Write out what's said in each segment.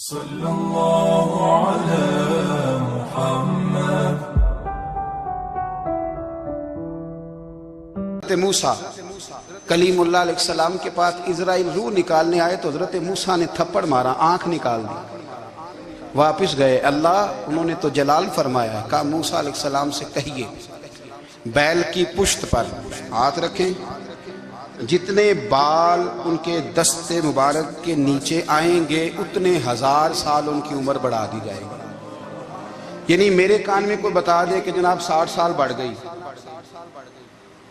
صلی اللہ علی محمد۔ حضرت موسیٰ کلیم اللہ علیہ السلام کے پاس اسرائیل روح نکالنے آئے تو حضرت موسیٰ نے تھپڑ مارا، آنکھ نکال دی، واپس گئے۔ اللہ انہوں نے تو جلال فرمایا، کہا موسیٰ علیہ السلام سے کہیے بیل کی پشت پر ہاتھ رکھیں، جتنے بال ان کے دست مبارک کے نیچے آئیں گے اتنے ہزار سال ان کی عمر بڑھا دی جائے گی۔ یعنی میرے کان میں کوئی بتا دے کہ جناب 60 سال بڑھ گئی،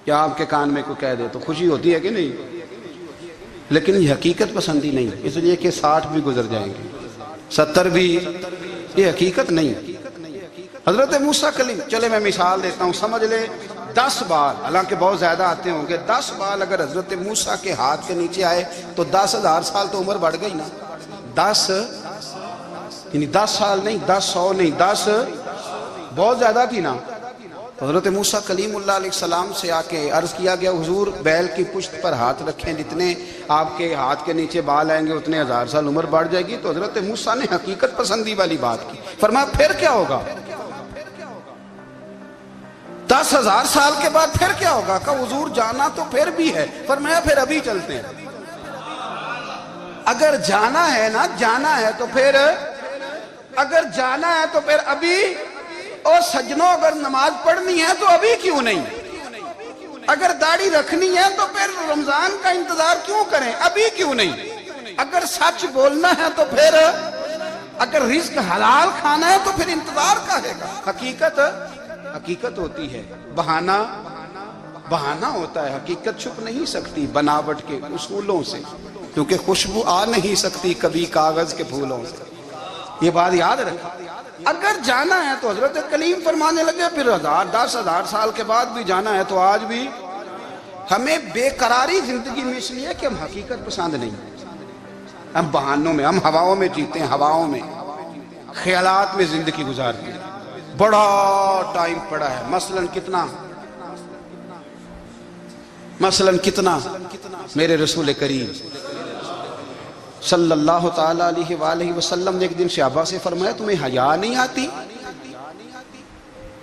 یا آپ کے کان میں کوئی کہہ دے تو خوشی ہوتی ہے کہ نہیں؟ لیکن یہ حقیقت پسندی نہیں، اس لیے کہ 60 بھی گزر جائیں گے، 70 بھی، یہ حقیقت نہیں۔ حضرت موسیٰ کلیم، چلے میں مثال دیتا ہوں، سمجھ لے 10 بال، حالانکہ بہت زیادہ آتے ہوں گے، 10 بال اگر حضرت موسیٰ کے ہاتھ کے نیچے آئے تو 10,000 سال تو عمر بڑھ گئی نا۔ 10 یعنی 10 سال نہیں، 10 نہیں، 10 بہت زیادہ تھی نا۔ حضرت موسیٰ کلیم اللہ علیہ السلام سے آ کے عرض کیا گیا، حضور بیل کی پشت پر ہاتھ رکھیں، جتنے آپ کے ہاتھ کے نیچے بال آئیں گے اتنے 1000 سال عمر بڑھ جائے گی۔ تو حضرت موسیٰ نے حقیقت پسندی والی بات کی، فرمایا پھر کیا ہوگا؟ 10,000 سال کے بعد پھر کیا ہوگا؟ کہا حضور جانا تو پھر بھی ہے، فرمایا پھر ابھی چلتے ہیں۔ اگر جانا ہے نا، جانا ہے تو پھر، اگر جانا ہے تو پھر ابھی، اور سجنوں اگر نماز پڑھنی ہے تو ابھی کیوں نہیں؟ اگر داڑھی رکھنی ہے تو پھر رمضان کا انتظار کیوں کریں؟ ابھی کیوں نہیں؟ اگر سچ بولنا ہے تو پھر، اگر رزق حلال کھانا ہے تو پھر انتظار کا ہے گا۔ حقیقت ہوتی ہے، بہانہ ہوتا ہے، حقیقت چھپ نہیں سکتی بناوٹ کے اصولوں سے، کیونکہ خوشبو آ نہیں سکتی کبھی کاغذ کے پھولوں سے۔ یہ بات یاد رکھیں، اگر جانا ہے تو حضرت کلیم فرمانے لگے پھر 10,000 سال کے بعد بھی جانا ہے تو آج بھی۔ ہمیں بے قراری زندگی میں اس لیے کہ ہم حقیقت پسند نہیں، ہم بہانوں میں، ہم ہواؤں میں جیتے ہیں، ہواؤں میں، خیالات میں زندگی گزارتے ہیں۔ بڑا ٹائم پڑا ہے، مثلاً کتنا میرے رسول کریم صلی اللہ تعالیٰ علیہ وآلہ وسلم نے ایک دن صحابہ سے فرمایا تمہیں حیا نہیں آتی؟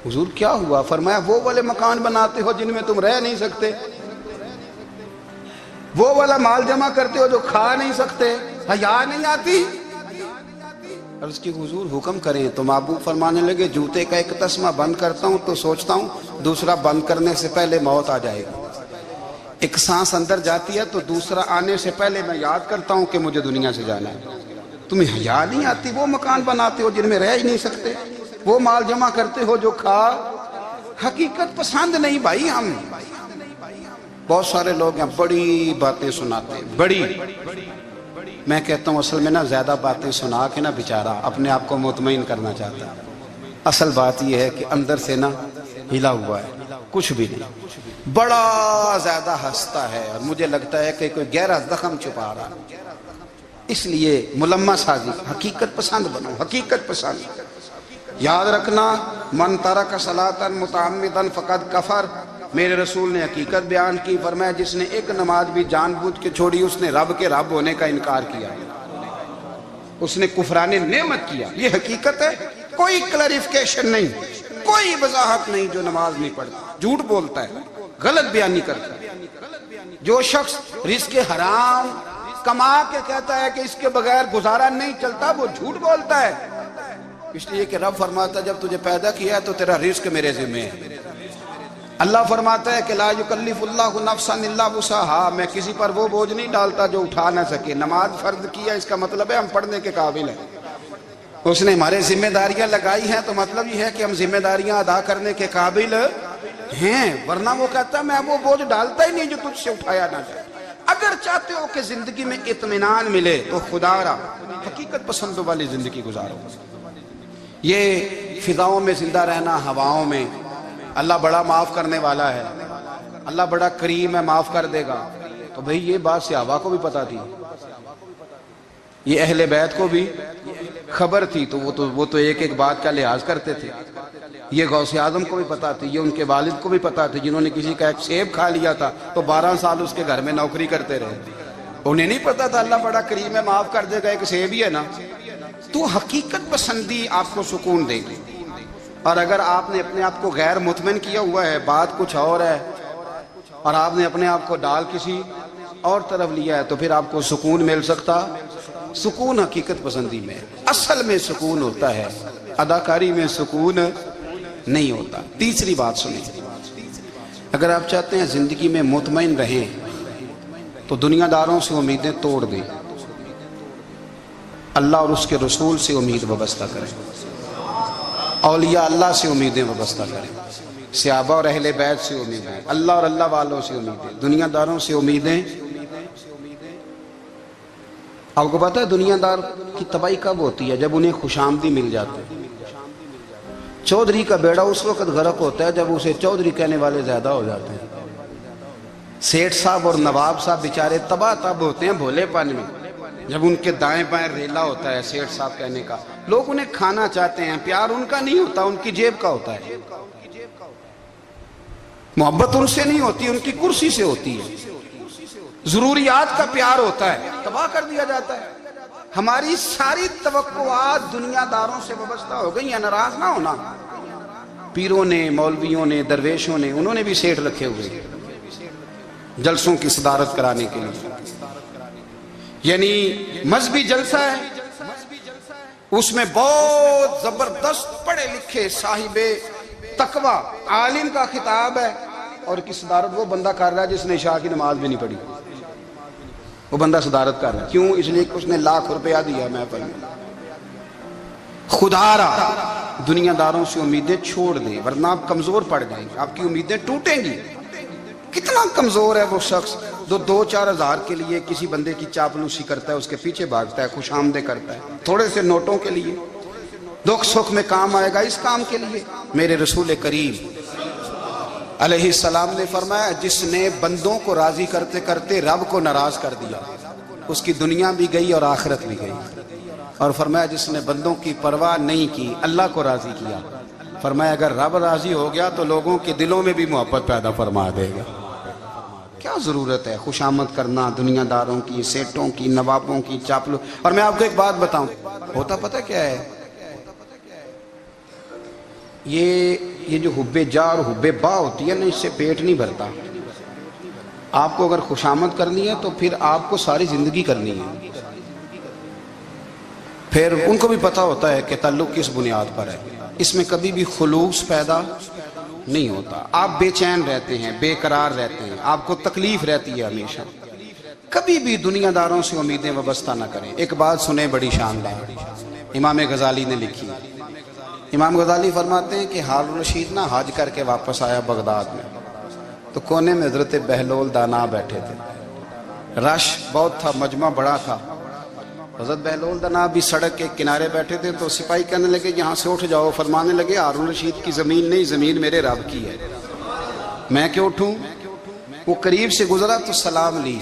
حضور کیا ہوا؟ فرمایا وہ والے مکان بناتے ہو جن میں تم رہ نہیں سکتے، وہ والا مال جمع کرتے ہو جو کھا نہیں سکتے، حیا نہیں آتی؟ عرض کی حضور حکم کریں تو محبوب فرمانے لگے جوتے کا ایک تسمہ بند کرتا ہوں تو سوچتا ہوں دوسرا بند کرنے سے پہلے موت آ جائے گی، ایک سانس اندر جاتی ہے تو دوسرا آنے سے پہلے میں یاد کرتا ہوں کہ مجھے دنیا سے جانا ہے۔ تمہیں حیا نہیں آتی؟ وہ مکان بناتے ہو جن میں رہ ہی نہیں سکتے، وہ مال جمع کرتے ہو جو کھا، حقیقت پسند نہیں بھائی۔ ہم بہت سارے لوگ ہیں بڑی باتیں سناتے ہیں، بڑی، میں کہتا ہوں اصل میں نا زیادہ باتیں سنا کے نا بیچارہ اپنے آپ کو مطمئن کرنا چاہتا ہے، اصل بات یہ ہے کہ اندر سے نا ہلا ہوا ہے، کچھ بھی نہیں، بڑا زیادہ ہنستا ہے اور مجھے لگتا ہے کہ کوئی گہرا زخم چھپا رہا ہے۔ اس لیے ملمہ سازی، حقیقت پسند بنو، حقیقت پسند۔ یاد رکھنا من ترک صلاۃ متعمدا فقد کفر، میرے رسول نے حقیقت بیان کی، فرمایا جس نے ایک نماز بھی جان بوجھ کے چھوڑی اس نے رب کے رب ہونے کا انکار کیا، اس نے کفران نعمت کیا۔ یہ حقیقت ہے، کوئی کلیریفیکیشن نہیں، کوئی وضاحت نہیں۔ جو نماز نہیں پڑھتا جھوٹ بولتا ہے، غلط بیانی کرتا ہے۔ جو شخص رزق حرام کما کے کہتا ہے کہ اس کے بغیر گزارا نہیں چلتا، وہ جھوٹ بولتا ہے، اس لیے کہ رب فرماتا ہے جب تجھے پیدا کیا ہے تو تیرا رزق میرے ذمہ ہے۔ اللہ فرماتا ہے کہ لا یکلف اللہ نفسا الا وسعها، میں کسی پر وہ بوجھ نہیں ڈالتا جو اٹھا نہ سکے۔ نماز فرض کیا اس کا مطلب ہے ہم پڑھنے کے قابل ہیں، اس نے ہمارے ذمہ داریاں لگائی ہیں تو مطلب یہ ہے کہ ہم ذمہ داریاں ادا کرنے کے قابل ہیں، ورنہ وہ کہتا ہے میں وہ بوجھ ڈالتا ہی نہیں جو تجھ سے اٹھایا نہ جائے۔ اگر چاہتے ہو کہ زندگی میں اطمینان ملے تو خدا را حقیقت پسندوں والی زندگی گزارو۔ یہ فضاؤں میں زندہ رہنا، ہواؤں میں، اللہ بڑا معاف کرنے والا ہے، اللہ بڑا کریم ہے، معاف کر دے گا، تو بھئی یہ بات صحابہ کو بھی پتا تھی، یہ اہل بیت کو بھی خبر تھی، تو وہ تو ایک ایک بات کا لحاظ کرتے تھے۔ یہ غوث اعظم کو بھی پتا تھی، یہ ان کے والد کو بھی پتا تھی، جنہوں نے کسی کا ایک سیب کھا لیا تھا تو 12 سال اس کے گھر میں نوکری کرتے رہے، انہیں نہیں پتا تھا اللہ بڑا کریم ہے معاف کر دے گا، ایک سیب ہی ہے نا۔ تو حقیقت پسندی آپ کو سکون دے گی. اور اگر آپ نے اپنے آپ کو غیر مطمئن کیا ہوا ہے، بات کچھ اور ہے، اور آپ نے اپنے آپ کو ڈال کسی اور طرف لیا ہے، تو پھر آپ کو سکون مل سکتا؟ سکون حقیقت پسندی میں، اصل میں سکون ہوتا ہے، اداکاری میں سکون نہیں ہوتا. تیسری بات سنیں، اگر آپ چاہتے ہیں زندگی میں مطمئن رہیں تو دنیا داروں سے امیدیں توڑ دیں، اللہ اور اس کے رسول سے امید وابستہ کریں، اولیاء اللہ سے امیدیں وابستہ کریں، صحابہ اور اہل بیت سے امیدیں، اللہ اور اللہ والوں سے امیدیں، دنیا داروں سے امیدیں. آپ کو پتہ ہے دنیا دار کی تباہی کب ہوتی ہے؟ جب انہیں خوش آمدی مل جاتی ہے. چودھری کا بیڑا اس وقت غرق ہوتا ہے جب اسے چودھری کہنے والے زیادہ ہو جاتے ہیں. سیٹھ صاحب اور نواب صاحب بیچارے تباہ تب ہوتے ہیں بھولے پن میں، جب ان کے دائیں بائیں ریلا ہوتا ہے سیٹھ صاحب کہنے کا. لوگ انہیں کھانا چاہتے ہیں، پیار ان کا نہیں ہوتا، ان کی جیب کا ہوتا ہے. محبت ان سے نہیں ہوتی، ان کی کرسی سے ہوتی ہے. ضروریات کا پیار ہوتا ہے، تباہ کر دیا جاتا ہے. ہماری ساری توقعات دنیا داروں سے وابستہ ہو گئی ہیں. ناراض نہ ہونا، پیروں نے، مولویوں نے، درویشوں نے، انہوں نے بھی سیٹ رکھے ہوئے جلسوں کی صدارت کرانے کے لیے. یعنی مذہبی جلسہ ہے، اس میں بہت زبردست پڑھے لکھے صاحب تقوی عالم کا خطاب ہے، اور کی صدارت وہ بندہ کر رہا ہے جس نے عشاء کی نماز بھی نہیں پڑھی. وہ بندہ صدارت کر رہا ہے، کیوں؟ اس لیے کہ اس نے لاکھ روپیہ دیا محفل میں. خدا را دنیا داروں سے امیدیں چھوڑ دیں، ورنہ آپ کمزور پڑ جائیں گے، آپ کی امیدیں ٹوٹیں گی. کتنا کمزور ہے وہ شخص جو 2-4 ہزار کے لیے کسی بندے کی چاپلوسی کرتا ہے، اس کے پیچھے بھاگتا ہے، خوش آمدیں کرتا ہے تھوڑے سے نوٹوں کے لیے. دکھ سکھ میں کام آئے گا اس کام کے لیے. میرے رسول کریم علیہ السلام نے فرمایا، جس نے بندوں کو راضی کرتے کرتے رب کو ناراض کر دیا، اس کی دنیا بھی گئی اور آخرت بھی گئی. اور فرمایا جس نے بندوں کی پرواہ نہیں کی، اللہ کو راضی کیا، فرمایا اگر رب راضی ہو گیا تو لوگوں کے دلوں میں بھی محبت پیدا فرما دے گا. کیا ضرورت ہے خوش آمد کرنا دنیا داروں کی، سیٹوں کی، نوابوں کی، چاپلو. اور میں آپ کو ایک بات بتاؤں، ہوتا پتہ کیا ہے؟ یہ جو حب جا اور حب با ہوتی ہے نا، اس سے پیٹ نہیں بھرتا. آپ کو اگر خوش آمد کرنی ہے تو پھر آپ کو ساری زندگی کرنی ہے. پھر ان کو بھی پتہ ہوتا ہے کہ تعلق کس بنیاد پر ہے. اس میں کبھی بھی خلوص پیدا نہیں ہوتا. آپ بے چین رہتے ہیں، بے قرار رہتے ہیں، آپ کو تکلیف رہتی ہے ہمیشہ. کبھی بھی دنیا داروں سے امیدیں وابستہ نہ کریں. ایک بات سنیں بڑی شاندار، امام غزالی نے لکھی. امام غزالی فرماتے ہیں کہ ہارون رشید نہ حج کر کے واپس آیا بغداد میں، تو کونے میں حضرت بہلول دانا بیٹھے تھے. رش بہت تھا، مجمع بڑا تھا. حضرت بہلول دانا بھی سڑک کے کنارے بیٹھے تھے. تو سپاہی کہنے لگے یہاں سے اٹھ جاؤ. فرمانے لگے ہارون رشید کی زمین نہیں، زمین میرے رب کی ہے، میں کیوں اٹھوں؟ وہ قریب سے گزرا تو سلام لی.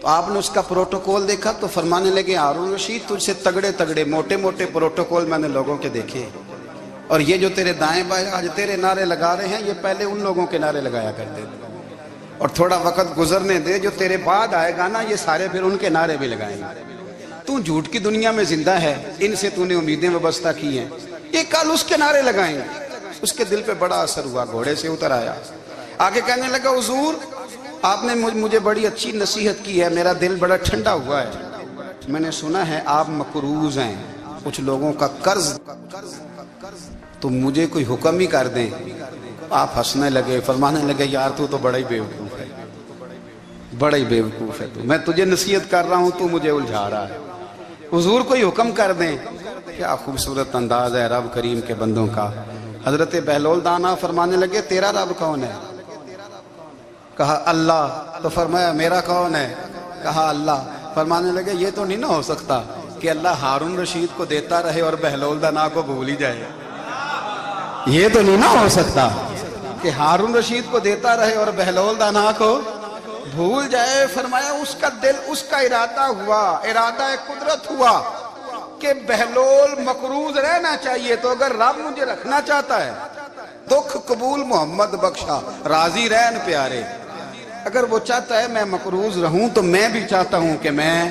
تو آپ نے اس کا پروٹوکول دیکھا تو فرمانے لگے ہارون رشید تجھ سے تگڑے تگڑے موٹے موٹے پروٹوکول میں نے لوگوں کے دیکھے، اور یہ جو تیرے دائیں بائیں آج تیرے نعرے لگا رہے ہیں، یہ پہلے ان لوگوں کے نعرے لگایا کرتے تھے. اور تھوڑا وقت گزرنے دے، جو تیرے بعد آئے گا نا، یہ سارے پھر ان کے نعرے بھی لگائیں گے. تو جھوٹ کی دنیا میں زندہ ہے، ان سے تو نے امیدیں وابستہ کی ہیں، یہ کل اس کے نعرے لگائیں گے. اس کے دل پہ بڑا اثر ہوا، گھوڑے سے اتر آیا، آگے کہنے لگا حضور آپ نے مجھے بڑی اچھی نصیحت کی ہے، میرا دل بڑا ٹھنڈا ہوا ہے. میں نے سنا ہے آپ مقروض ہیں، کچھ لوگوں کا قرض، تو مجھے کوئی حکم ہی کر دیں. آپ ہنسنے لگے، فرمانے لگے یار تو بڑا ہی بیوقوف ہے، بڑا ہی بیوقوف ہے تو. میں تجھے نصیحت کر رہا ہوں، تو مجھے الجھا رہا ہے. حضور کوئی حکم کر دیں. کیا خوبصورت انداز ہے رب کریم کے بندوں کا. حضرت بہلول دانا فرمانے لگے تیرا رب کون ہے؟ کہا اللہ. تو فرمایا میرا کون ہے؟ کہا اللہ. فرمانے لگے یہ تو نہیں نہ ہو سکتا کہ اللہ ہارون رشید کو دیتا رہے اور بہلول دانا کو بھول ہی جائے. یہ تو نہیں نہ ہو سکتا کہ ہارون رشید کو دیتا رہے اور بہلول دانا کو بھول جائے. فرمایا اس کا دل، اس کا ارادہ ہوا، ارادہ قدرت ہوا کہ بہلول مقروض رہنا چاہیے. تو اگر رب مجھے رکھنا چاہتا ہے، دکھ قبول محمد بخشا، راضی رہن پیارے. اگر وہ چاہتا ہے میں مقروض رہوں، تو میں بھی چاہتا ہوں کہ میں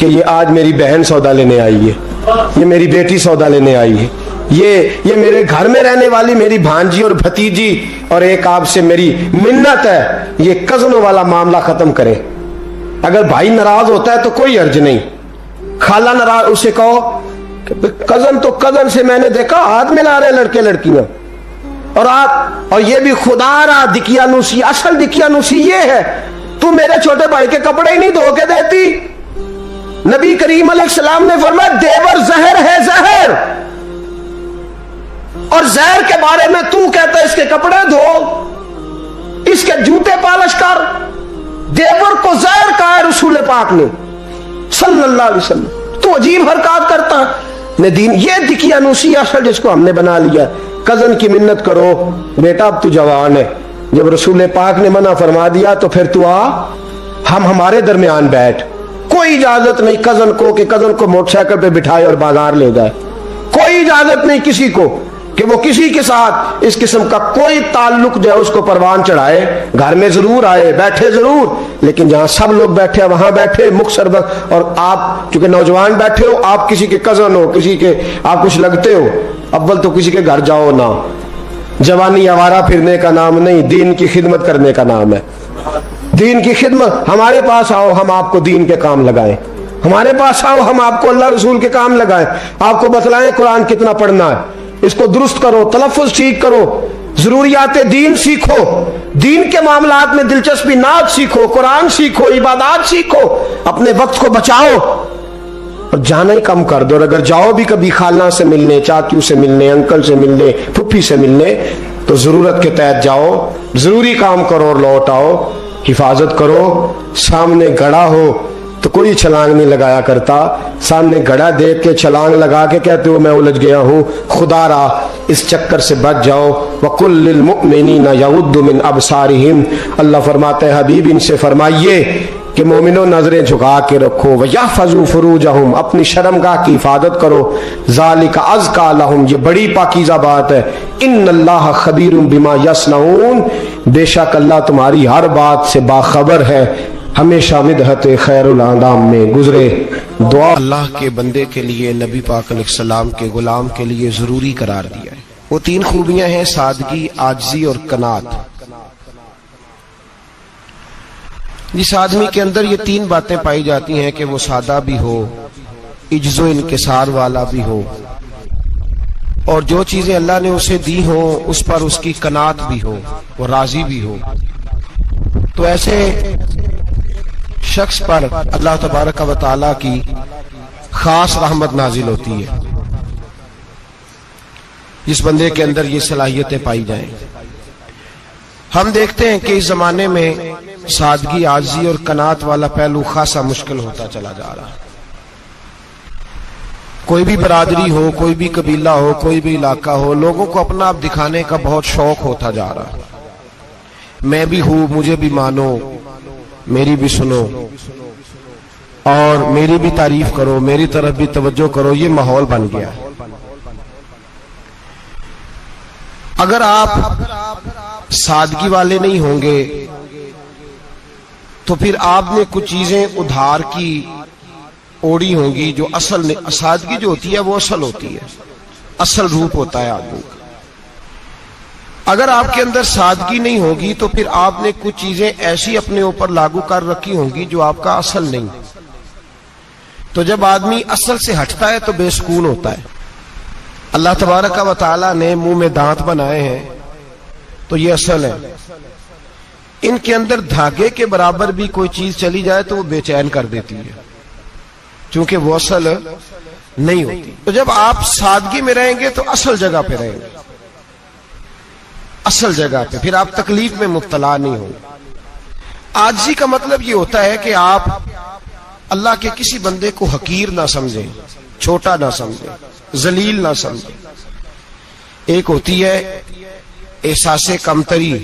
کہ یہ آج میری بہن سودا لینے آئی ہے, یہ میری بیٹی سودا لینے آئی ہے, یہ میرے گھر میں رہنے والی میری بھانجی اور بھتیجی, اور ایک آپ سے میری منت ہے, یہ کزنوں والا معاملہ ختم کریں. اگر بھائی ناراض ہوتا ہے تو کوئی حرج نہیں, خالہ ناراض, اسے کہو کزن تو کزن سے میں نے دیکھا ہاتھ ملا رہے لڑکے لڑکیاں, اور یہ بھی خدا را دکیانوسی, اصل دکیانوسی یہ ہے تو میرے چھوٹے بھائی کے کپڑے ہی نہیں دھو کے دیتی. نبی کریم علیہ السلام نے فرمایا دیور زہر ہے, زہر, اور زہر کے بارے میں تو کہتا ہے اس کے کپڑے دھو, اس کے جوتے پالش کر. دیور کو زہر کہا ہے رسول پاک نے صلی اللہ علیہ وسلم. تو عجیب حرکات کرتا ہے دین. یہ دکیانوسی اصل جس کو ہم نے بنا لیا. کزن کی منت کرو, بیٹا اب تو جوان ہے, جب رسول پاک نے منع فرما دیا تو پھر تو آ, ہم ہمارے درمیان بیٹھ. کوئی اجازت نہیں کزن کو کہ کزن کو موٹر سائیکل پہ بٹھائے اور بازار لے جائے. کوئی اجازت نہیں کسی کو کہ وہ کسی کے ساتھ اس قسم کا کوئی تعلق جو ہے اس کو پروان چڑھائے. گھر میں ضرور آئے, بیٹھے ضرور, لیکن جہاں سب لوگ بیٹھے وہاں بیٹھے مختصر وقت. اور آپ چونکہ نوجوان بیٹھے ہو, آپ کسی کے کزن ہو, کسی کے آپ کچھ لگتے ہو, اول تو کسی کے گھر جاؤ نہ. جوانی آوارہ پھرنے کا نام نہیں, دین کی خدمت کرنے کا نام ہے. دین کی خدمت. ہمارے پاس آؤ, ہم آپ کو دین کے کام لگائیں. ہمارے پاس آؤ, ہم آپ کو اللہ رسول کے کام لگائیں. آپ کو بتلائیں قرآن کتنا پڑھنا ہے, اس کو درست کرو, تلفظ ٹھیک کرو, ضروریات دین سیکھو, دین کے معاملات میں دلچسپی, نعت سیکھو, قرآن سیکھو, عبادات سیکھو, اپنے وقت کو بچاؤ اور جانا ہی کم کر دو. اور اگر جاؤ بھی کبھی خالہ سے ملنے, چاچو سے ملنے, انکل سے ملنے, پھپھی سے ملنے, تو ضرورت کے تحت جاؤ, ضروری کام کرو اور لوٹ آؤ. حفاظت کرو. سامنے گڑا ہو تو کوئی چھلانگ نہیں لگایا کرتا, سامنے گڑا دیکھ کے چھلانگ لگا کے کہتے ہو میں الجھ گیا ہوں. خدا را اس چکر سے بچ جاؤ. وَقُلْ لِلْمُؤْمِنِينَ يَغُضُّ مِنْ أَبْصَارِهِمْ, اللہ فرماتے ہیں حبیب ان سے فرمائیے کہ مومنوں نظریں جھکا کے رکھو. وَيَحْفَظُوا فُرُوجَهُمْ, اپنی شرمگاہ کی حفاظت کرو. ذَلِكَ أَزْكَىٰ لَهُمْ, یہ بڑی پاکیزہ بات ہے. إِنَّ اللَّهَ خَبِيرٌ بِمَا يَصْنَعُونَ, بے شک اللہ تمہاری ہر بات سے باخبر ہے. ہمیشہ مدحت خیر الانام میں گزرے. دعا اللہ کے بندے کے لیے, نبی پاک علیہ السلام کے غلام کے لیے ضروری قرار دیا ہے. وہ 3 خوبیاں ہیں, سادگی, عاجزی اور قناعت. جس آدمی کے اندر یہ 3 باتیں پائی جاتی ہیں کہ وہ سادہ بھی ہو, عجز و انکسار والا بھی ہو, اور جو چیزیں اللہ نے اسے دی ہوں اس پر اس کی قناعت بھی ہو, وہ راضی بھی ہو, تو ایسے شخص پر اللہ تبارک و تعالی کی خاص رحمت نازل ہوتی ہے. جس بندے کے اندر یہ صلاحیتیں پائی جائیں. ہم دیکھتے ہیں کہ اس زمانے میں سادگی, عاجزی اور قناعت والا پہلو خاصا مشکل ہوتا چلا جا رہا ہے. کوئی بھی برادری ہو, کوئی بھی قبیلہ ہو, کوئی بھی علاقہ ہو, لوگوں کو اپنا آپ دکھانے کا بہت شوق ہوتا جا رہا ہے. میں بھی ہوں, مجھے بھی مانو, میری بھی سنو, اور میری بھی تعریف کرو, میری طرف بھی توجہ کرو. یہ ماحول بن گیا. اگر آپ سادگی والے نہیں ہوں گے تو پھر آپ نے کچھ چیزیں ادھار کی اوڑی ہوں گی جو اصل سادگی جو ہوتی ہے وہ اصل ہوتی ہے, اصل روپ ہوتا ہے آدمی کا. اگر آپ کے اندر سادگی نہیں ہوگی تو پھر آپ نے کچھ چیزیں ایسی اپنے اوپر لاگو کر رکھی ہوں گی جو آپ کا اصل نہیں. تو جب آدمی اصل سے ہٹتا ہے تو بے سکون ہوتا ہے. اللہ تبارک و تعالیٰ نے منہ میں دانت بنائے ہیں تو یہ اصل ہے. ان کے اندر دھاگے کے برابر بھی کوئی چیز چلی جائے تو وہ بے چین کر دیتی ہے, چونکہ وہ اصل نہیں ہوتی. تو جب آپ سادگی میں رہیں گے تو اصل جگہ پہ رہیں گے, اصل جگہ پہ, پھر آپ تکلیف میں مبتلا نہیں ہوں. عاجزی کا مطلب یہ ہوتا ہے کہ آپ اللہ کے کسی بندے کو حقیر نہ سمجھیں, چھوٹا نہ سمجھیں, ذلیل نہ سمجھیں. ایک ہوتی ہے احساس کمتری,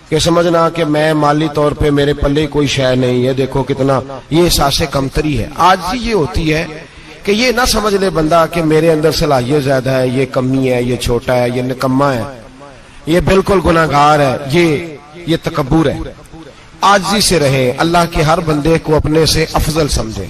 کہ سمجھنا کہ میں مالی طور پہ میرے پلے کوئی شے نہیں ہے, دیکھو کتنا, یہ احساس کمتری ہے. عاجزی یہ ہوتی ہے کہ یہ نہ سمجھ لے بندہ کہ میرے اندر صلاحیت زیادہ ہے, یہ کمی ہے, یہ چھوٹا ہے, یہ نکما ہے, یہ بالکل گناہگار ہے, یہ تکبر ہے. عاجزی سے رہیں, اللہ کے ہر بندے کو اپنے سے افضل سمجھیں.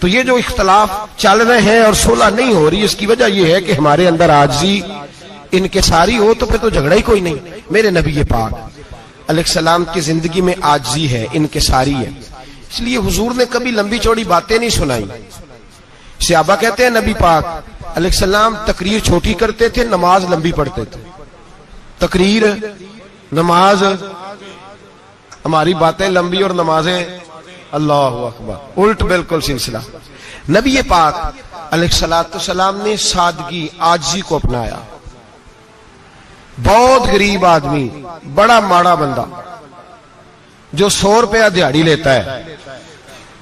تو یہ جو اختلاف چل رہے ہیں اور صلح نہیں ہو رہی، اس کی وجہ یہ ہے کہ ہمارے اندر عاجزی انکساری ہو، تو پھر تو جھگڑا ہی کوئی نہیں۔ میرے نبی پاک علیہ السلام کی زندگی میں عاجزی ہے، انکساری ہے، اس لیے حضور نے کبھی لمبی چوڑی باتیں نہیں سنائی۔ صحابہ کہتے ہیں نبی پاک علیہ السلام تقریر چھوٹی کرتے تھے، نماز لمبی پڑھتے تھے۔ تقریر، نماز، ہماری باتیں لمبی اور نمازیں اللہ اکبر، الٹ بالکل سلسلہ۔ نبی پاک علیہ السلام نے سادگی، عاجزی کو اپنایا۔ بہت غریب آدمی، بڑا ماڑا بندہ جو 100 روپیہ دیہاڑی لیتا ہے،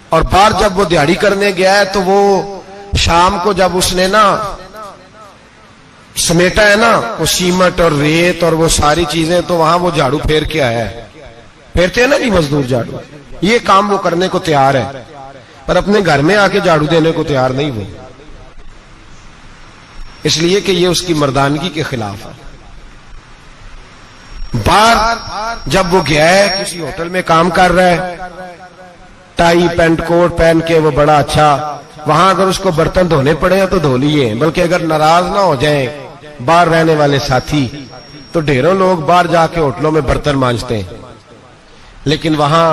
اور باہر جب وہ دیہاڑی کرنے گیا ہے تو وہ شام کو جب اس نے نا سمیٹا ہے نا وہ سیمٹ اور ریت اور وہ ساری چیزیں، تو وہاں وہ جھاڑو پھیر کے آیا ہے۔ پھیرتے ہیں نا جی مزدور جھاڑو، یہ کام وہ کرنے کو تیار ہے، پر اپنے گھر میں آ کے جھاڑو دینے کو تیار نہیں ہوئے، اس لیے کہ یہ اس کی مردانگی کے خلاف ہے۔ باہر جب وہ گیا ہے، کسی ہوٹل میں کام کر رہا ہے، ٹائی پینٹ کوٹ پہن کے وہ بڑا اچھا، وہاں اگر اس کو برتن دھونے پڑے تو دھو لیے، بلکہ اگر ناراض نہ ہو جائیں باہر رہنے والے ساتھی تو ڈھیروں لوگ باہر جا کے ہوٹلوں میں برتن مانجتے ہیں، لیکن وہاں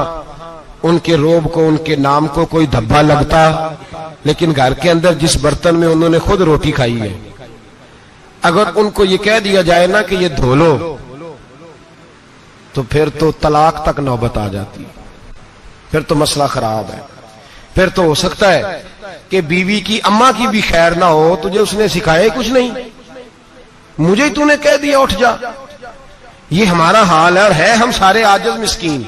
ان کے روب کو، ان کے نام کو کوئی دھبا لگتا، لیکن گھر کے اندر جس برتن میں انہوں نے خود روٹی کھائی ہے، اگر ان کو یہ کہہ دیا جائے نا کہ یہ دھو لو، تو پھر تو طلاق تک نوبت آ جاتی، پھر تو مسئلہ خراب ہے۔ پھر تو ہو سکتا ہے کہ بیوی کی اماں کی بھی خیر نہ ہو، تجھے اس نے سکھایا کچھ نہیں، مجھے تو نے کہہ دیا اٹھ جا۔ یہ ہمارا حال ہے، اور ہے ہم سارے عاجز مسکین،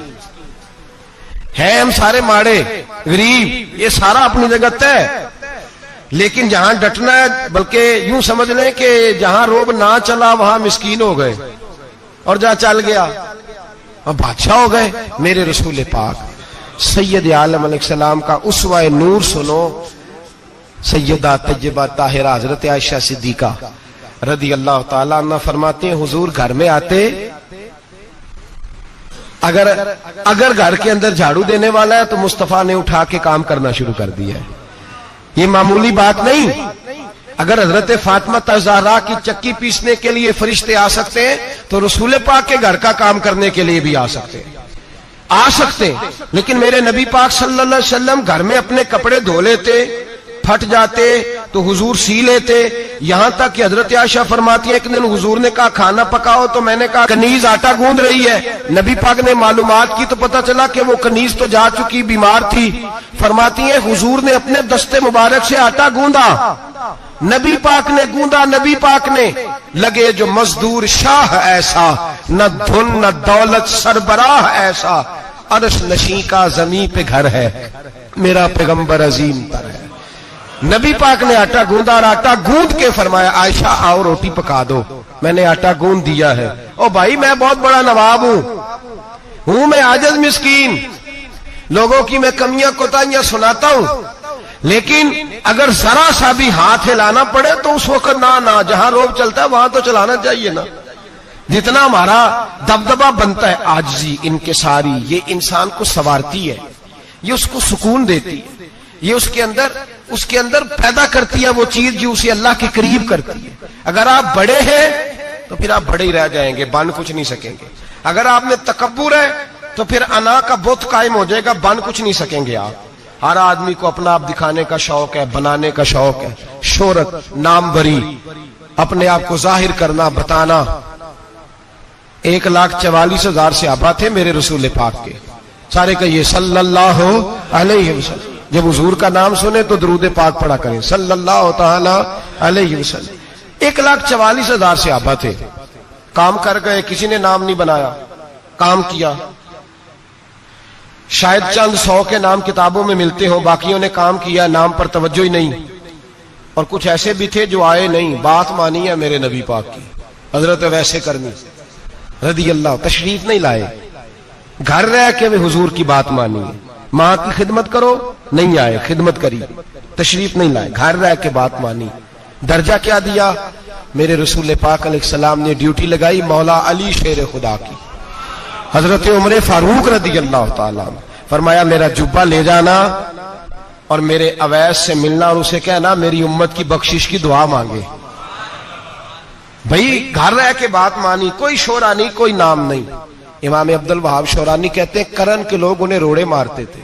ہے ہم سارے ماڑے غریب، یہ سارا اپنی جگہ طے، لیکن جہاں ڈٹنا ہے، بلکہ یوں سمجھ لیں کہ جہاں روب نہ چلا وہاں مسکین ہو گئے، اور جہاں چل گیا اور بادشاہ ہو گئے۔ میرے رسول پاک سید عالم علیہ السلام کا اسوہ نور سنو، سیدہ طیبہ طاہرہ حضرت عائشہ صدیقہ رضی اللہ تعالیٰ عنہ فرماتے ہیں، حضور گھر میں آتے، اگر گھر کے اندر جھاڑو دینے والا ہے تو مصطفیٰ نے اٹھا کے کام کرنا شروع کر دیا ہے۔ یہ معمولی بات نہیں، اگر حضرت فاطمہ الزہرا کی چکی پیسنے کے لیے فرشتے آ سکتے ہیں تو رسول پاک کے گھر کا کام کرنے کے لیے بھی آ سکتے ہیں، لیکن میرے نبی پاک صلی اللہ علیہ وسلم گھر میں اپنے کپڑے دھو لیتے، پھٹ جاتے تو حضور سی لیتے، یہاں تک کہ حضرت عائشہ فرماتی ہے ایک دن حضور نے کہا کھانا پکاؤ، تو میں نے کہا کنیز آٹا گوندھ رہی ہے، نبی پاک نے معلومات کی تو پتہ چلا کہ وہ کنیز تو جا چکی، بیمار تھی، فرماتی ہے حضور نے اپنے دستے مبارک سے آٹا گوندا، نبی پاک نے گوندا، نبی پاک نے، لگے جو مزدور شاہ ایسا، نہ دھن نہ دولت سربراہ ایسا، عرش نشیں کا زمین پہ گھر ہے، میرا پیغمبر عظیم پر ہے۔ نبی پاک نے آٹا گوندا اور آٹا گوند کے فرمایا عائشہ آؤ روٹی پکا دو، میں نے آٹا گوند دیا ہے۔ او بھائی میں بہت بڑا نواب ہوں میں عاجز مسکین، لوگوں کی میں کمیاں کوتاہیاں سناتا ہوں، لیکن اگر ذرا سا بھی ہاتھ ہلانا پڑے تو اس وقت نہ جہاں روب چلتا ہے وہاں تو چلانا چاہیے نا۔ جتنا ہمارا دبدبا بنتا ہے عاجزی، انکساری، یہ انسان کو سنوارتی ہے، یہ اس کو سکون دیتی ہے، یہ اس کے اندر پیدا کرتی ہے وہ چیز جو اسے اللہ کے قریب کرتی ہے۔ اگر آپ بڑے ہیں تو پھر آپ بڑے ہی رہ جائیں گے، بن کچھ نہیں سکیں گے۔ اگر آپ میں تکبر ہے تو پھر انا کا بت قائم ہو جائے گا، بن کچھ نہیں سکیں گے آپ۔ ہر آدمی کو اپنا آپ دکھانے کا شوق ہے، بنانے کا شوق ہے، شہرت، نام بری، اپنے آپ کو ظاہر کرنا، بتانا۔ 1,44,000 صحابہ تھے میرے رسول پاک کے، سارے کہیے صلی اللہ علیہ وسلم، جب حضور کا نام سنے تو درود پاک پڑھا کریں صلی اللہ تعالی علیہ وسلم۔ 1,44,000 صحابہ تھے، کام کر گئے، کسی نے نام نہیں بنایا، کام کیا، شاید چند 100 کے نام کتابوں میں ملتے ہو، باقیوں نے کام کیا، نام پر توجہ ہی نہیں۔ اور کچھ ایسے بھی تھے جو آئے نہیں، بات مانی ہے میرے نبی پاک کی، حضرت ویسے کرنی رضی اللہ، تشریف نہیں لائے، گھر رہ کے بھی حضور کی بات مانی ہے، ماں کی خدمت کرو، نہیں آئے، خدمت کری، تشریف نہیں لائے، گھر رہ کے بات مانی۔ درجہ کیا دیا میرے رسول پاک علیہ السلام نے؟ ڈیوٹی لگائی مولا علی شیر خدا کی، حضرت عمر فاروق رضی اللہ تعالیٰ، فرمایا میرا جبہ لے جانا، اور میرے اویس سے ملنا اور اسے کہنا میری امت کی بخشش کی دعا مانگے. بھئی گھر رہ کے بات مانی, کوئی شورا نہیں, کوئی نام نہیں. امام عبد الوہاب شورانی کہتے ہیں کرن کے لوگ انہیں روڑے مارتے تھے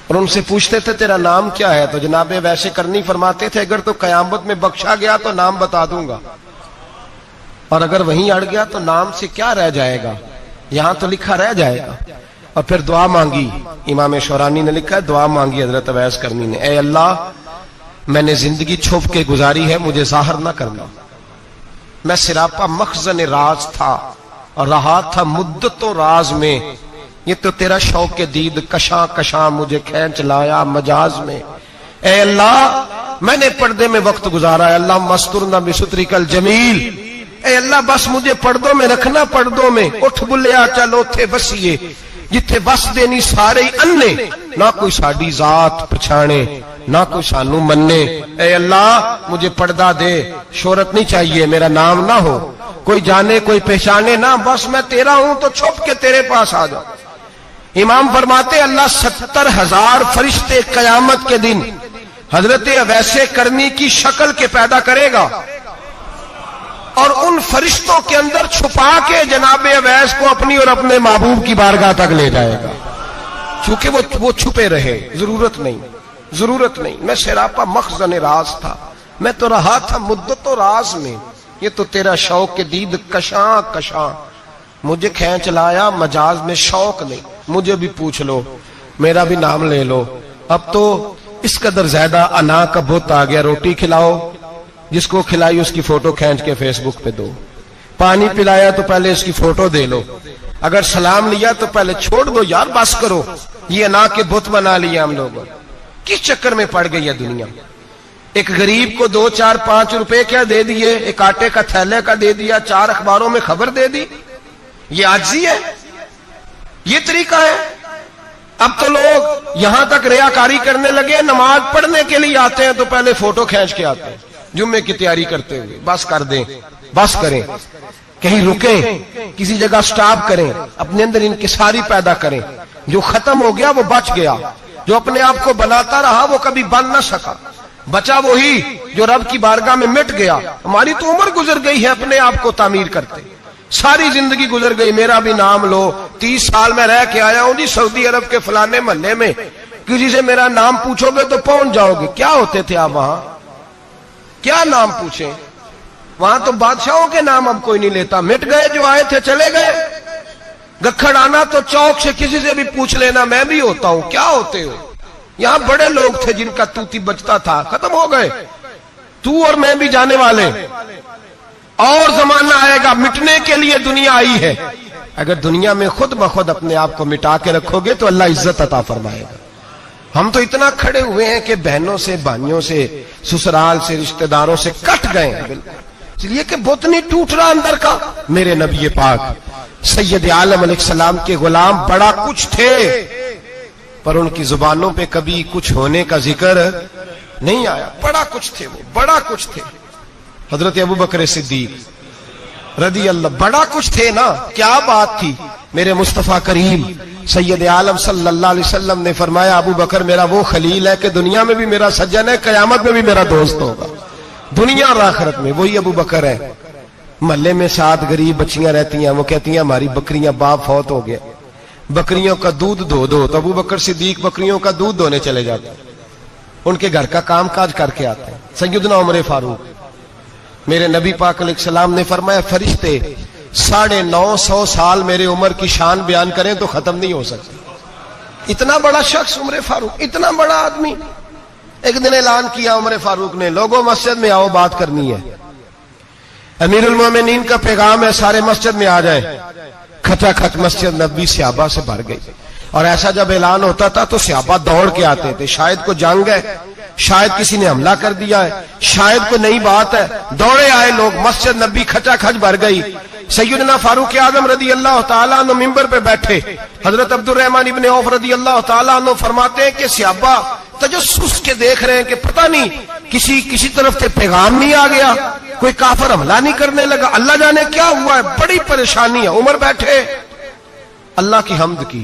اور ان سے پوچھتے تھے تیرا نام کیا ہے, تو جناب ویسے کرنی فرماتے تھے اگر تو قیامت میں بخشا گیا تو نام بتا دوں گا, اور اگر وہیں اڑ گیا تو نام سے کیا رہ جائے گا, یہاں تو لکھا رہ جائے گا. اور پھر دعا مانگی. امام شورانی نے لکھا ہے دعا مانگی حضرت اویس کرنی نے, اے اللہ میں نے زندگی چھپ کے گزاری ہے, مجھے ظاہر نہ کرنا. میں سراپا مخزن راز تھا اور رہا تھا مدتوں راز میں, یہ تو تیرا شوق دید کشاں کشاں مجھے کھینچ لایا مجاز میں. اے اللہ میں نے پردے میں وقت گزارا ہے, اللہ مسترنا بستری کل جمیل. اے اللہ بس مجھے پردوں میں رکھنا, پردوں میں اٹھ بلیا چلو تھے بسیے, جتھے بس دینی سارے انے, نہ کوئی ساڈی ذات پچھانے نہ کوئی سانو مننے. اے اللہ مجھے پردہ دے, شہرت نہیں چاہیے, میرا نام نہ ہو, کوئی جانے کوئی پہچانے نہ, بس میں تیرا ہوں تو چھپ کے تیرے پاس آ جاؤ. امام فرماتے اللہ 70,000 فرشتے قیامت کے دن حضرت اویس کرنی کی شکل کے پیدا کرے گا اور ان فرشتوں کے اندر چھپا کے جناب اویس کو اپنی اور اپنے محبوب کی بارگاہ تک لے جائے گا, چونکہ وہ چھپے رہے. ضرورت نہیں. میں سراپا مخزن راز تھا, میں تو رہا تھا مدتوں راز میں, یہ تو تیرا شوق دید کشاں کشاں مجھے کھینچ لایا مجاز میں. شوق نہیں, مجھے بھی پوچھ لو, میرا بھی نام لے لو. اب تو اس قدر زیادہ انا کا بت آ گیا, روٹی کھلاؤ, جس کو کھلائی اس کی فوٹو کھینچ کے فیس بک پہ دو, پانی پلایا تو پہلے اس کی فوٹو دے لو, اگر سلام لیا تو پہلے چھوڑ دو یار, بس کرو. یہ انا کے بت بنا لیا ہم لوگوں, کس چکر میں پڑ گئی ہے دنیا. ایک غریب کو 2 4 5 روپے کیا دے دیے, ایک آٹے کا تھیلے کا دے دیا, 4 اخباروں میں خبر دے دی, یہ عاجزی ہے, یہ طریقہ ہے. اب تو لوگ یہاں تک ریاکاری کرنے لگے, نماز پڑھنے کے لیے آتے ہیں تو پہلے فوٹو کھینچ کے آتے ہیں جمعے کی تیاری کرتے ہوئے. بس کر دیں, بس کریں, کہیں رکیں, کسی جگہ سٹاپ کریں, اپنے اندر انکساری پیدا کریں. جو ختم ہو گیا وہ بچ گیا, جو اپنے آپ کو بناتا رہا وہ کبھی بن نہ سکا. بچا وہی جو رب کی بارگاہ میں مٹ گیا. ہماری تو عمر گزر گئی ہے اپنے آپ کو تعمیر کرتے, ساری زندگی گزر گئی. میرا بھی نام لو, 30 سال میں رہ کے آیا ہوں جی سعودی عرب کے فلانے محلے میں, کسی سے میرا نام پوچھو گے تو پہنچ جاؤ گے. کیا ہوتے تھے آپ وہاں, کیا نام پوچھیں, وہاں تو بادشاہوں کے نام اب کوئی نہیں لیتا, مٹ گئے, جو آئے تھے چلے گئے. گکھڑ آنا تو چوک سے کسی سے بھی پوچھ لینا میں بھی ہوتا ہوں, کیا ہوتے ہو. یہاں بڑے لوگ تھے جن کا توتی بچتا تھا, ختم ہو گئے. تو اور میں بھی جانے والے, اور زمانہ آئے گا, مٹنے کے لیے دنیا آئی ہے. اگر دنیا میں خود بخود اپنے آپ کو مٹا کے رکھو گے تو اللہ عزت عطا فرمائے گا. ہم تو اتنا کھڑے ہوئے ہیں کہ بہنوں سے, بھائیوں سے, سسرال سے, رشتہ داروں سے کٹ گئے ہیں, اس لیے کہ بت نہیں ٹوٹ رہا اندر کا. میرے نبی پاک سید عالم علیہ السلام کے غلام بڑا کچھ تھے, پر ان کی زبانوں پہ کبھی کچھ ہونے کا ذکر نہیں آیا. بڑا کچھ تھے وہ, بڑا کچھ تھے. حضرت ابو بکر صدیق رضی اللہ, بڑا کچھ تھے نا, کیا بات تھی. میرے مصطفیٰ کریم سید عالم صلی اللہ علیہ وسلم نے فرمایا ابو بکر میرا وہ خلیل ہے کہ دنیا میں بھی میرا سجن ہے, قیامت میں بھی میرا دوست ہوگا, دنیا اور آخرت میں وہی ابو بکر ہے. محلے میں 7 غریب بچیاں رہتی ہیں, وہ کہتی ہیں ہماری بکریاں, باپ فوت ہو گیا, بکریوں کا دودھ دھو دو. تو ابو بکر صدیق بکریوں کا دودھ دھونے چلے جاتے ہیں, ان کے گھر کا کام کاج کر کے آتے ہیں. سیدنا عمر فاروق, میرے نبی پاک علیہ السلام نے فرمایا فرشتے 950 سال میرے عمر کی شان بیان کریں تو ختم نہیں ہو سکتی. اتنا بڑا شخص عمر فاروق, اتنا بڑا آدمی. ایک دن اعلان کیا عمر فاروق نے, لوگوں مسجد میں آؤ, بات کرنی ہے. امیر المومنین کا پیغام ہے, سارے مسجد میں آ جائیں. کھچا کھچ مسجد نبوی صحابہ سے بھر گئی, اور ایسا جب اعلان ہوتا تھا تو صحابہ دوڑ کے آتے تھے. شاید کو جنگ ہے, شاید کسی نے حملہ کر دیا ہے, شاید کوئی نئی بات ہے. دوڑے آئے لوگ, مسجد نبی کھچا کھچ بھر گئی. سیدنا فاروق اعظم رضی اللہ تعالیٰ عنہ منبر پہ بیٹھے, حضرت عبد الرحمن ابن عوف رضی اللہ تعالیٰ عنہ فرماتے ہیں کہ صحابہ تجسس کے دیکھ رہے ہیں کہ پتہ نہیں کسی طرف سے پیغام نہیں آ گیا, کوئی کافر حملہ نہیں کرنے لگا, اللہ جانے کیا ہوا ہے, بڑی پریشانی ہے. عمر بیٹھے, اللہ کی حمد کی,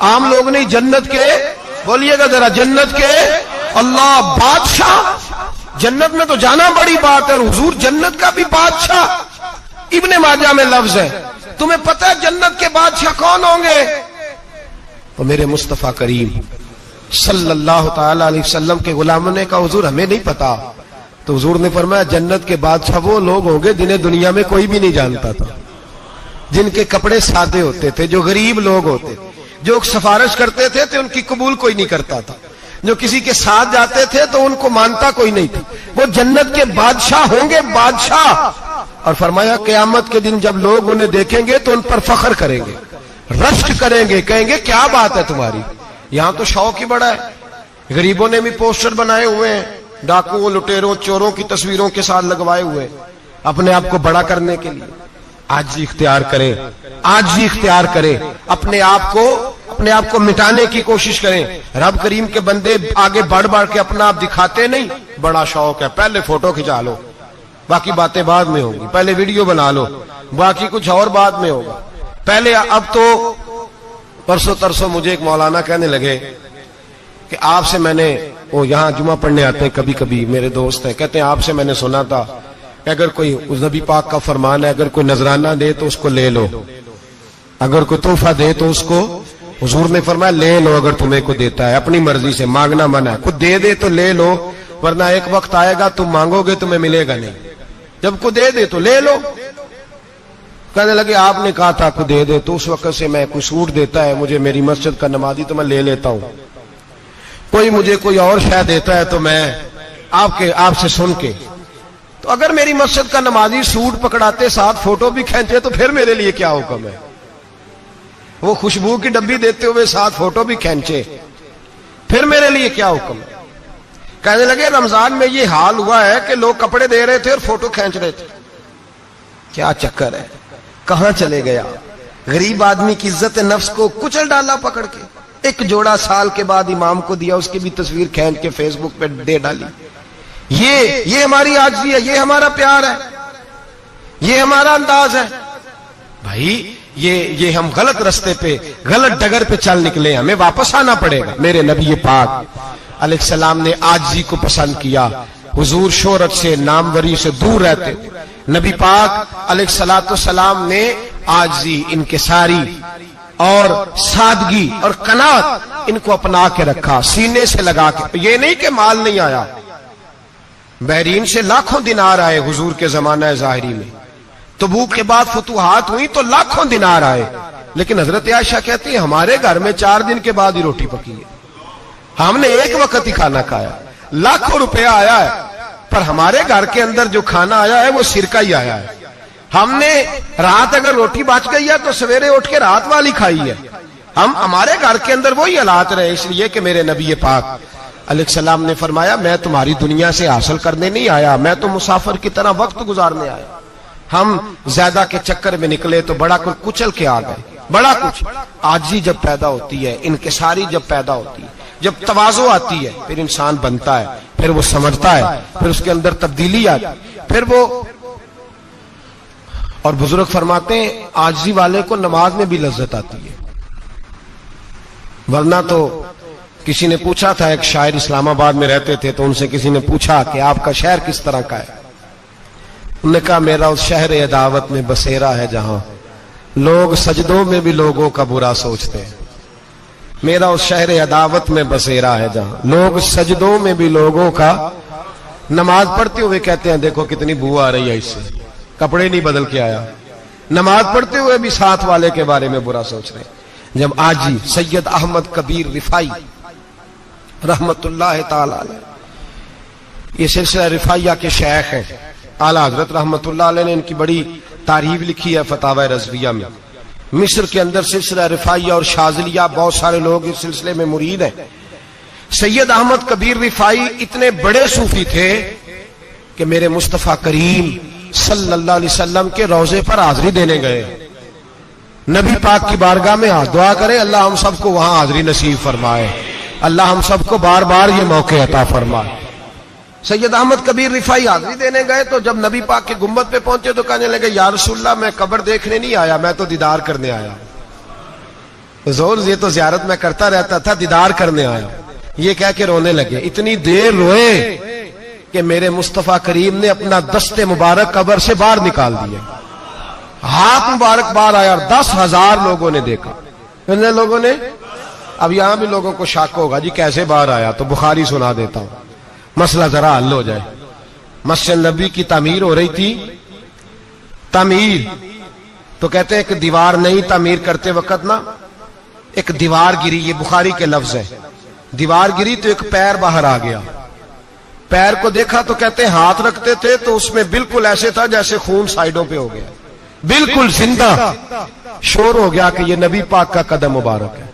عام لوگ نہیں، جنت کے، بولیے گا ذرا، جنت کے اللہ بادشاہ، جنت میں تو جانا بڑی بات ہے، اور حضور جنت کا بھی بادشاہ، ابن ماجہ میں لفظ ہے۔ تمہیں پتہ ہے جنت کے بادشاہ کون ہوں گے؟ تو میرے مصطفیٰ کریم صلی اللہ تعالی علیہ وسلم کے غلاموں نے کہا حضور ہمیں نہیں پتا، تو حضور نے فرمایا جنت کے بادشاہ وہ لوگ ہوں گے جنہیں دنیا میں کوئی بھی نہیں جانتا تھا، جن کے کپڑے سادے ہوتے تھے، جو غریب لوگ ہوتے، جو سفارش کرتے تھے تو ان کی قبول کوئی نہیں کرتا تھا، جو کسی کے ساتھ جاتے تھے تو ان کو مانتا کوئی نہیں تھا، وہ جنت کے بادشاہ ہوں گے، بادشاہ۔ اور فرمایا قیامت کے دن جب لوگ انہیں دیکھیں گے تو ان پر فخر کریں گے، رشک کریں گے، کہیں گے کیا بات ہے تمہاری، یہاں تو شوق ہی بڑا ہے۔ غریبوں نے بھی پوسٹر بنائے ہوئے ہیں، ڈاکوؤں، لٹیروں، چوروں کی تصویروں کے ساتھ لگوائے ہوئے، اپنے آپ کو بڑا کرنے کے لیے۔ آج اختیار کریں، آج اختیار کریں، اپنے آپ کو مٹانے کی کوشش کریں۔ رب کریم کے بندے آگے بڑھ بڑھ کے اپنا آپ دکھاتے نہیں، بڑا شوق ہے، پہلے فوٹو کھچا لو، باقی باتیں بعد میں ہوں گی، پہلے ویڈیو بنا لو، باقی کچھ اور بعد میں ہوگا۔ پہلے اب تو پرسوں ترسوں مجھے ایک مولانا کہنے لگے کہ آپ سے میں نے، وہ یہاں جمعہ پڑھنے آتے ہیں کبھی کبھی، میرے دوست ہیں، کہتے ہیں آپ سے میں نے سنا تھا کہ اگر کوئی نبی پاک کا فرمان ہے، اگر کوئی نذرانہ دے تو اس کو لے لو، اگر کوئی تحفہ دے تو اس کو، حضور نے فرمایا لے لو، اگر تمہیں کو دیتا ہے اپنی مرضی سے، مانگنا منع ہے، خود دے دے تو لے لو، ورنہ ایک وقت آئے گا تم مانگو گے تمہیں ملے گا نہیں، جب کو دے دے تو لے لو۔ کہنے لگے آپ نے کہا تھا کو دے دے، تو اس وقت سے میں کوئی سوٹ دیتا ہے مجھے میری مسجد کا نمازی تو میں لے لیتا ہوں، کوئی مجھے کوئی اور شے دیتا ہے تو میں آپ سے سن کے، تو اگر میری مسجد کا نمازی سوٹ پکڑاتے ساتھ فوٹو بھی کھینچے تو پھر میرے لیے کیا حکم ہے، وہ خوشبو کی ڈبی دیتے ہوئے ساتھ فوٹو بھی کھینچے، پھر میرے لیے کیا حکم ہے۔ کہنے لگے رمضان میں یہ حال ہوا ہے کہ لوگ کپڑے دے رہے تھے اور فوٹو کھینچ رہے تھے، کیا چکر ہے، کہاں چلے گیا؟ غریب آدمی کی عزت نفس کو کچل ڈالا پکڑ کے، ایک جوڑا سال کے بعد امام کو دیا، اس کی بھی تصویر کھینچ کے فیس بک پہ دے ڈالی۔ یہ ہماری عاجزی ہے، یہ ہمارا پیار ہے، یہ ہمارا انداز ہے۔ بھائی یہ ہم غلط رستے پہ، غلط ڈگر پہ چل نکلے، ہمیں واپس آنا پڑے گا۔ میرے نبی پاک علیہ السلام نے عاجزی کو پسند کیا، حضور شہرت سے، ناموری سے دور رہتے، نبی پاک علیہ السلام نے عاجزی، انکساری اور سادگی اور قناعت ان کو اپنا کے رکھا، سینے سے لگا کے۔ یہ نہیں کہ مال نہیں آیا، بحرین سے لاکھوں دینار آئے حضور کے زمانہ ظاہری میں، تبوک کے بعد فتوحات ہوئی تو لاکھوں دینار آئے، لیکن حضرت عائشہ کہتی ہے ہمارے گھر میں 4 دن کے بعد ہی روٹی پکی ہے، ہم نے ایک وقت ہی کھانا کھایا، لاکھوں روپیہ آیا ہے پر ہمارے گھر کے اندر جو کھانا آیا ہے وہ سرکہ ہی آیا ہے، ہم نے رات اگر روٹی بچ گئی ہے تو سویرے اٹھ کے رات والی کھائی ہے، ہمارے گھر کے اندر وہی حالات رہے۔ اس لیے کہ میرے نبی پاک علیہ السلام نے فرمایا میں تمہاری دنیا سے حاصل کرنے نہیں آیا، میں تو مسافر کی طرح وقت گزارنے آیا۔ ہم زیادہ کے چکر میں نکلے تو بڑا کچھ کچل کے آ گئے، بڑا کچھ۔ عاجزی جب پیدا ہوتی ہے، انکساری جب پیدا ہوتی ہے، جب تواضع آتی ہے، پھر انسان بنتا ہے، پھر وہ سمجھتا ہے، پھر اس کے اندر تبدیلی آتی، پھر وہ۔ اور بزرگ فرماتے ہیں عاجزی والے کو نماز میں بھی لذت آتی ہے، ورنہ تو کسی نے پوچھا تھا، ایک شاعر اسلام آباد میں رہتے تھے، تو ان سے کسی نے پوچھا کہ آپ کا شہر کس طرح کا ہے؟ انہوں نے کہا میرا اس شہر عداوت میں بسیرا ہے جہاں لوگ سجدوں میں بھی لوگوں کا برا سوچتے ہیں، میرا اس شہر عداوت میں بسیرا ہے جہاں لوگ سجدوں میں بھی لوگوں کا، نماز پڑھتے ہوئے کہتے ہیں دیکھو کتنی بو آ رہی ہے اس سے، کپڑے نہیں بدل کے آیا، نماز پڑھتے ہوئے بھی ساتھ والے کے بارے میں برا سوچ رہے ہیں۔ جب آجی سید احمد کبیر رفائی رحمت اللہ تعالی علیہ، یہ سلسلہ رفائیہ کے شیخ ہیں، اعلیٰ حضرت رحمت اللہ علیہ نے ان کی بڑی تعریف لکھی ہے فتاوی رضویہ میں۔ مصر کے اندر سلسلہ رفائیہ اور شاذلیہ، بہت سارے لوگ اس سلسلے میں مرید ہیں۔ سید احمد کبیر رفائی اتنے بڑے صوفی تھے کہ میرے مصطفیٰ کریم صلی اللہ علیہ وسلم کے روضے پر حاضری دینے گئے، نبی پاک کی بارگاہ میں دعا کریں اللہ ہم سب کو وہاں حاضری نصیب فرمائے، اللہ ہم سب کو بار بار یہ موقع عطا فرمائے۔ سید احمد کبیر رفائی حاضری دینے گئے تو جب نبی پاک کے گنبد پہ پہنچے تو کہنے لگے یا رسول اللہ میں قبر دیکھنے نہیں آیا، میں تو دیدار کرنے آیا۔ حضور یہ تو زیارت میں کرتا رہتا تھا، دیدار کرنے آیا. یہ کہہ کے رونے لگے. اتنی دیر روئے کہ میرے مصطفیٰ کریم نے اپنا دست مبارک قبر سے باہر نکال دیا. ہاتھ مبارک باہر آیا اور 10,000 لوگوں نے دیکھا. کتنے لوگوں نے؟ اب یہاں بھی لوگوں کو شک ہوگا جی کیسے باہر آیا، تو بخاری سنا دیتا ہوں، مسئلہ ذرا حل ہو جائے. مسجد نبی کی تعمیر ہو رہی تھی. تعمیر تو کہتے ہیں کہ دیوار نہیں، تعمیر کرتے وقت نا ایک دیوار گری. یہ بخاری کے لفظ ہے. دیوار گری تو ایک پیر باہر آ گیا. پیر کو دیکھا تو کہتے ہیں ہاتھ رکھتے تھے تو اس میں بالکل ایسے تھا جیسے خون سائیڈوں پہ ہو گیا، بالکل زندہ. شور ہو گیا کہ یہ نبی پاک کا قدم مبارک ہے،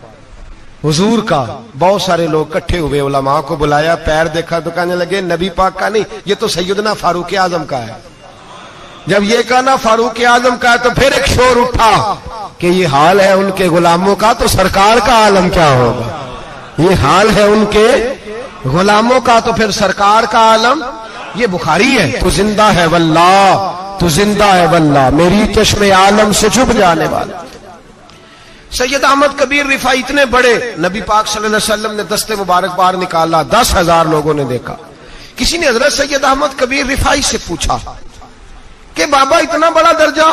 حضور کا. بہت سارے لوگ اکٹھے ہوئے، علماء کو بلایا. پیر دیکھا تو کہنے لگے نبی پاک کا نہیں، یہ تو سیدنا فاروق اعظم کا ہے. جب یہ کہا نا فاروق اعظم کا ہے تو پھر ایک شور اٹھا کہ یہ حال ہے ان کے غلاموں کا تو سرکار کا عالم کیا ہوگا. یہ حال ہے ان کے غلاموں کا تو پھر سرکار کا عالم. یہ بخاری ہے. تو زندہ ہے واللہ، تو زندہ ہے واللہ، میری چشم عالم سے چھپ جانے والا. سید احمد کبیر رفاعی اتنے بڑے، نبی پاک صلی اللہ علیہ وسلم نے دست مبارک باہر نکالا، 10,000 لوگوں نے دیکھا. کسی نے حضرت سید احمد کبیر رفاعی سے پوچھا کہ بابا اتنا بڑا درجہ،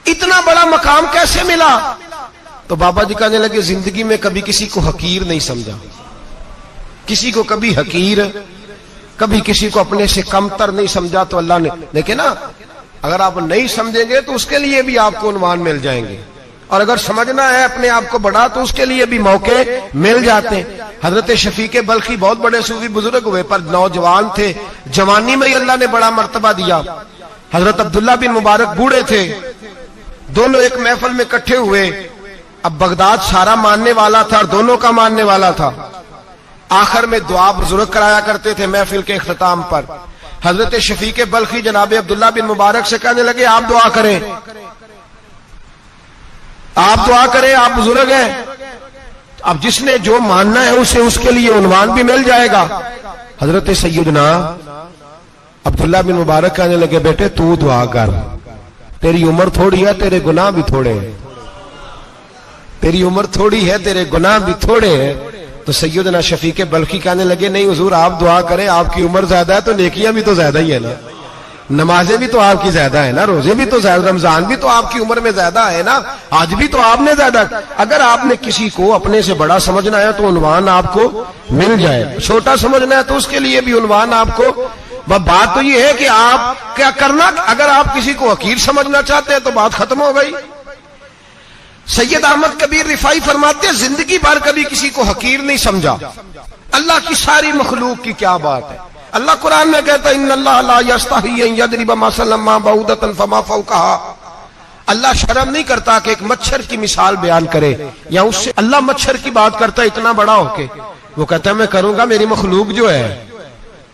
اتنا بڑا مقام کیسے ملا؟ تو بابا جی کہنے لگے زندگی میں کبھی کسی کو حقیر نہیں سمجھا، کسی کو کبھی حقیر، کبھی کسی کو اپنے سے کمتر نہیں سمجھا. تو اللہ نے دیکھے نا، اگر آپ نہیں سمجھیں گے تو اس کے لیے بھی آپ کو عنوان مل جائیں گے، اور اگر سمجھنا ہے اپنے آپ کو بڑا تو اس کے لیے بھی موقع مل جاتے ہیں. حضرت شفیق بلخی بہت بڑے صوفی بزرگ ہوئے پر نوجوان تھے، جوانی میں ہی اللہ نے بڑا مرتبہ دیا. حضرت عبداللہ بن مبارک بوڑھے تھے، دونوں ایک محفل میں اکٹھے ہوئے. اب بغداد سارا ماننے والا تھا اور دونوں کا ماننے والا تھا. آخر میں دعا بزرگ کرایا کرتے تھے محفل کے اختتام پر. حضرت شفیق بلخی جناب عبداللہ بن مبارک سے کہنے لگے آپ دعا کریں، آپ دعا کریں، آپ بزرگ ہیں. اب جس نے جو ماننا ہے اسے اس کے لیے عنوان بھی مل جائے گا. حضرت سیدنا عبداللہ بن مبارک کہنے لگے بیٹے تو دعا کر، تیری عمر تھوڑی ہے، تیرے گناہ بھی تھوڑے ہیں، تیری عمر تھوڑی ہے، تیرے گناہ بھی تھوڑے ہیں. تو سیدنا شفیق بلخی کہنے لگے نہیں حضور آپ دعا کریں، آپ کی عمر زیادہ ہے تو نیکیاں بھی تو زیادہ ہی ہے نا، نمازیں بھی تو آپ کی زیادہ ہے نا، روزے بھی تو زیادہ، رمضان بھی تو آپ کی عمر میں زیادہ ہے نا، آج بھی تو آپ نے زیادہ. اگر آپ نے کسی کو اپنے سے بڑا سمجھنا ہے تو عنوان آپ کو مل جائے، چھوٹا سمجھنا ہے تو اس کے لیے بھی عنوان آپ کو. بات تو یہ ہے کہ آپ کیا کرنا. اگر آپ کسی کو حقیر سمجھنا چاہتے ہیں تو بات ختم ہو گئی. سید احمد کبیر رفاعی فرماتے ہیں زندگی بھر کبھی کسی کو حقیر نہیں سمجھا. اللہ کی ساری مخلوق کی کیا بات ہے. اللہ قرآن میں کہتا ہے ان اللہ لا یستحی ان یضرب مثلا ما بعوضۃ فما فوقها. اللہ شرم نہیں کرتا کہ ایک مچھر کی مثال بیان کرے یا اس سے. اللہ مچھر کی بات کرتا ہے اتنا بڑا ہو کے، وہ کہتا ہے میں کروں گا، میری مخلوق جو ہے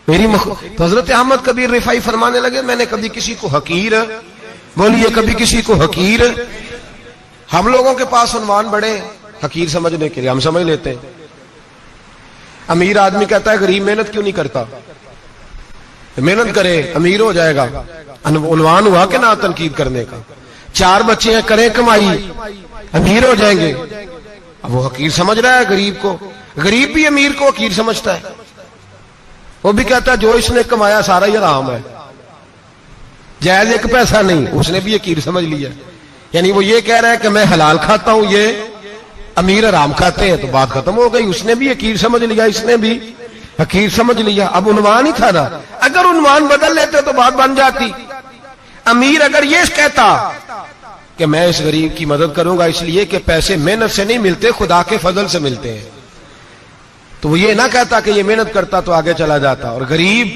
میری مخلوق. تو حضرت احمد کبیر رفاعی فرمانے لگے میں نے کبھی کسی کو حقیر، بولیے کبھی کسی کو حقیر. ہم لوگوں کے پاس عنوان بڑے حقیر سمجھنے کے لیے، ہم سمجھ لیتے ہیں. امیر آدمی کہتا ہے غریب محنت کیوں نہیں کرتا، محنت کرے امیر ہو جائے گا. عنوان ہوا کہ نہ تنقید کرنے کا. 4 بچے ہیں کریں کمائی امیر ہو جائیں گے. اب وہ حقیر سمجھ رہا ہے غریب کو. غریب بھی امیر کو حقیر سمجھتا ہے. وہ بھی کہتا ہے جو اس نے کمایا سارا ہی حرام ہے، جائز ایک پیسہ نہیں. اس نے بھی حقیر سمجھ لیا، یعنی وہ یہ کہہ رہا ہے کہ میں حلال کھاتا ہوں، یہ امیر حرام کھاتے ہیں. تو بات ختم ہو گئی. اس نے بھی حقیر سمجھ لیا، اس نے بھی حقیر سمجھ لیا. اب عنوان ہی تھا نا، اگر عنوان بدل لیتے تو بات بن جاتی. امیر اگر یہ کہتا کہ میں اس غریب کی مدد کروں گا اس لیے کہ پیسے محنت سے نہیں ملتے، خدا کے فضل سے ملتے ہیں، تو وہ یہ نہ کہتا کہ یہ محنت کرتا تو آگے چلا جاتا. اور غریب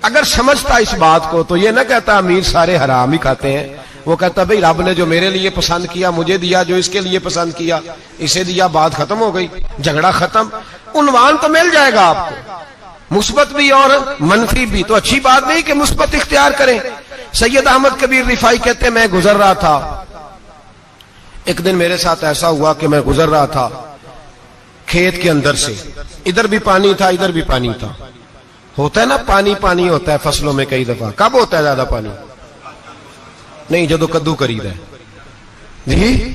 اگر سمجھتا اس بات کو تو یہ نہ کہتا امیر سارے حرام ہی کھاتے ہیں. وہ کہتا بھئی رب نے جو میرے لیے پسند کیا مجھے دیا، جو اس کے لیے پسند کیا اسے دیا. بات ختم ہو گئی، جھگڑا ختم. عنوان تو مل جائے گا آپ کو، مثبت بھی اور منفی بھی. تو اچھی بات نہیں کہ مثبت اختیار کریں. سید احمد کبیر رفاعی کہتے ہیں میں گزر رہا تھا، ایک دن میرے ساتھ ایسا ہوا کہ میں گزر رہا تھا کھیت کے اندر سے، ادھر بھی پانی تھا ادھر بھی پانی تھا. ہوتا ہے نا پانی پانی ہوتا ہے فصلوں میں کئی دفعہ. کب ہوتا ہے زیادہ پانی؟ نہیں جدو کدو کری ہے جی،